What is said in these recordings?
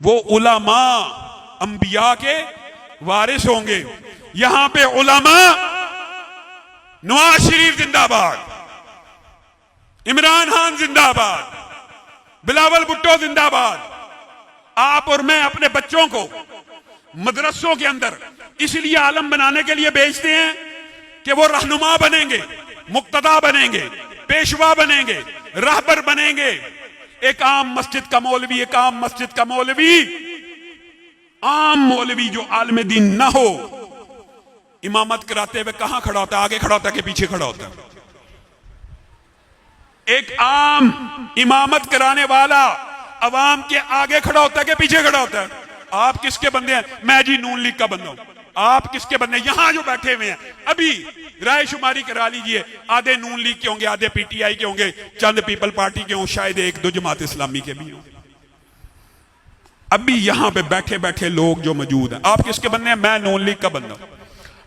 वो उलमा अंबिया के वारिस होंगे। यहां पे उलमा नवाज शरीफ जिंदाबाद, इमरान खान जिंदाबाद, बिलावल भुट्टो जिंदाबाद। आप और मैं अपने बच्चों को मदरसों के अंदर इसलिए आलम बनाने के लिए भेजते हैं कि वो रहनुमा बनेंगे, मुक्तदा बनेंगे, पेशवा बनेंगे, रहबर बनेंगे। एक आम मस्जिद का मौलवी, एक आम मस्जिद का मौलवी, आम मौलवी जो आलम दीन ना हो, इमामत कराते हुए कहां खड़ा होता है? आगे खड़ा होता है कि पीछे खड़ा होता है? एक आम इमामत कराने वाला अवाम के आगे खड़ा होता है कि पीछे खड़ा होता है? आप किसके बंदे हैं? मैं जी नून लीग का बंदा हूं। आप किसके बंदे? यहां जो बैठे हुए हैं, अभी राय शुमारी करा लीजिए, आधे नून लीग के होंगे, आधे पीटीआई के होंगे, चंद पीपल पार्टी के हों, शायद एक दो जमात इस्लामी के भी हों। अभी यहां पे बैठे बैठे लोग जो मौजूद हैं, आप किसके बंदे हैं? मैं नून लीग का बंदा हूं।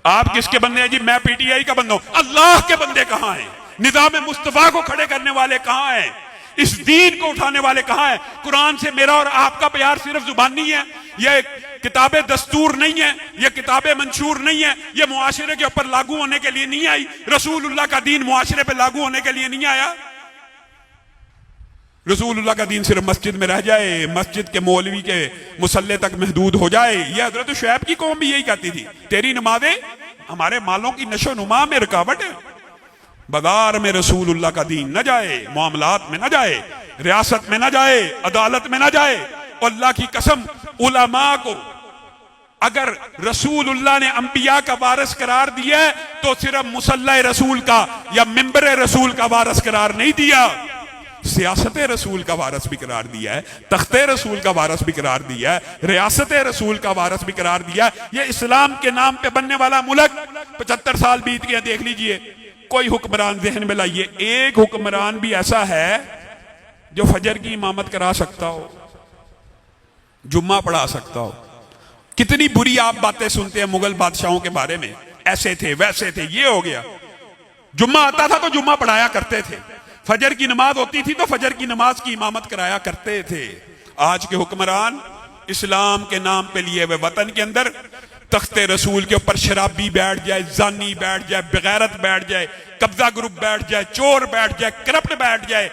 आप किसके बंदे हैं? जी मैं पीटीआई का बंदा हूं। अल्लाह के बंदे कहां हैं? निजाम मुस्तफा को खड़े करने वाले कहां हैं? इस दीन को उठाने वाले कहां हैं? कुरान से मेरा और आपका प्यार सिर्फ जुबानी है, यह किताबे दस्तूर नहीं है, यह किताबे मंशूर नहीं है, यह मुआशरे के ऊपर लागू होने के लिए नहीं आई। रसूलुल्लाह का दीन मुआशरे पे लागू होने के लिए नहीं आया। रसूलुल्लाह का दीन सिर्फ मस्जिद में रह जाए, मस्जिद के मौलवी के मुसल्ले तक महदूद हो जाए। यह हजरत शुएब की कौम भी यही कहती थी, तेरी नमाजें हमारे मालों की नशो नुमा में रुकावट है। बाजार में रसूलुल्लाह का दीन न जाए, मामलात में न जाए, रियासत में न जाए, अदालत में न जाए। और अल्लाह की कसम, उलमा को अगर रसूलुल्लाह ने अंबिया का वारिस करार दिया है तो सिर्फ मुसल्ला रसूल का या मिंबर रसूल का वारिस करार नहीं दिया, सियासत रसूल का वारिस भी करार दिया है, तख्ते रसूल का वारिस भी करार दिया है, रियासत रसूल का वारिस भी करार दिया है। ये इस्लाम के नाम पे बनने वाला मुल्क 75 साल बीत गए, देख लीजिए। कोई हुक्मरान ज़हन में लाइए, एक हुक्मरान भी ऐसा है जो फजर की इमामत करा सकता हो, जुम्मा पढ़ा सकता हो। कितनी बुरी आप बातें सुनते हैं मुगल बादशाहों के बारे में, ऐसे थे वैसे थे, ये हो गया। जुम्मा आता था तो जुम्मा पढ़ाया करते थे, फजर की नमाज होती थी तो फजर की नमाज की इमामत कराया करते थे। आज के हुक्मरान इस्लाम के नाम पे लिए हुए वतन के अंदर तख्ते रसूल के ऊपर शराबी बैठ जाए, जानी बैठ जाए, बेगैरत बैठ जाए, कब्जा ग्रुप बैठ जाए, चोर बैठ जाए, करप्ट बैठ जाए।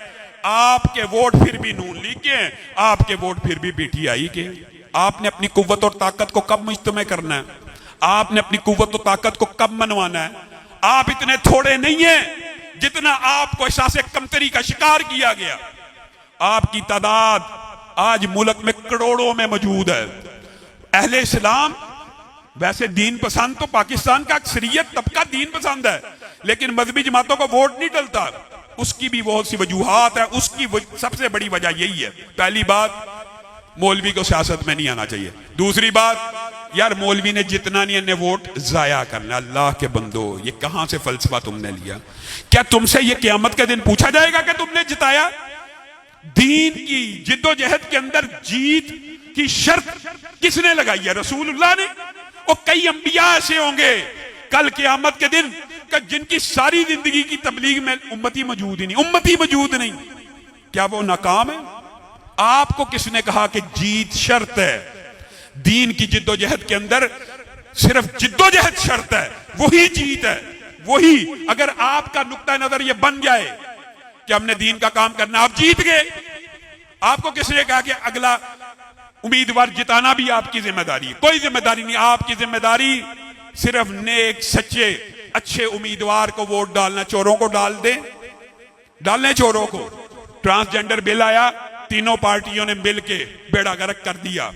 आपके वोट फिर भी नून लीग के हैं, आपके वोट फिर भी पीटीआई के। आपने अपनी कुव्वत और ताकत को कब मुज्तमे करना है? आपने अपनी कुव्वत और ताकत को कब मनवाना है? आप इतने थोड़े नहीं हैं जितना आपको एहसास कमतरी का शिकार किया गया। आपकी तादाद आज मुल्क में करोड़ों में मौजूद है। अहले इस्लाम वैसे दीन पसंद तो पाकिस्तान का अक्सरियत तबका दीन पसंद है, लेकिन मजहबी जमातों को वोट नहीं डलता। उसकी भी बहुत सी वजूहात है। उसकी सबसे बड़ी वजह यही है, पहली बात मौलवी को सियासत में नहीं आना चाहिए। दूसरी बात, यार मौलवी ने जितना नहीं इन्हें वोट जाया करना। अल्लाह के बंदो, ये कहां से फलसफा तुमने लिया? क्या तुमसे ये क़यामत के दिन पूछा जाएगा कि तुमने जिताया? दीन की जिद्दोजहद के अंदर जीत की शर्त किसने लगाई है? रसूलुल्लाह ने। और कई अंबिया ऐसे होंगे कल क़यामत के दिन जिनकी सारी जिंदगी की तबलीग में उम्मती मौजूद ही नहीं, उम्मती मौजूद नहीं। क्या वो नाकाम है? आपको किसने कहा कि जीत शर्त है? दीन की जिद्दोजहद के अंदर सिर्फ जिद्दोजहद शर्त है, वही जीत है। वही अगर आपका नुक्ता नजर ये बन जाए कि हमने दीन का काम करना, आप जीत गए। आपको किसने कहा कि अगला उम्मीदवार जिताना भी आपकी जिम्मेदारी है? कोई जिम्मेदारी नहीं। आपकी जिम्मेदारी सिर्फ नेक सच्चे अच्छे उम्मीदवार को वोट डालना। चोरों को डाल दें, डालने चोरों को। ट्रांसजेंडर बिल आया, तीनों पार्टियों ने मिलके बेड़ा गर्क कर दिया।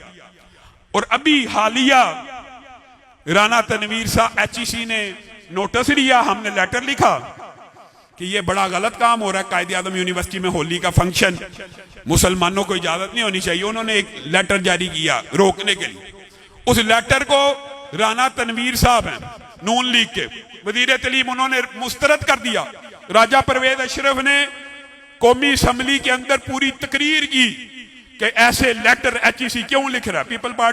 और अभी हालिया राना तनवीर साहब HEC ने नोटिस लिया, हमने लेटर लिखा कि ये बड़ा गलत काम हो रहा है। कायदे आजम यूनिवर्सिटी में होली का फंक्शन, मुसलमानों को इजाजत नहीं होनी चाहिए। उन्होंने एक लेटर जारी किया रोकने के लिए। उस लेटर को राना तनवीर साहब हैं नून लीग के वजीर तलीम, उन्होंने मुस्तरद कर दिया। राजा परवेज अशरफ ने कौमी असम्बली के अंदर पूरी तकरीर की कि ऐसे लेटर HEC क्यों लिख रहा है। People party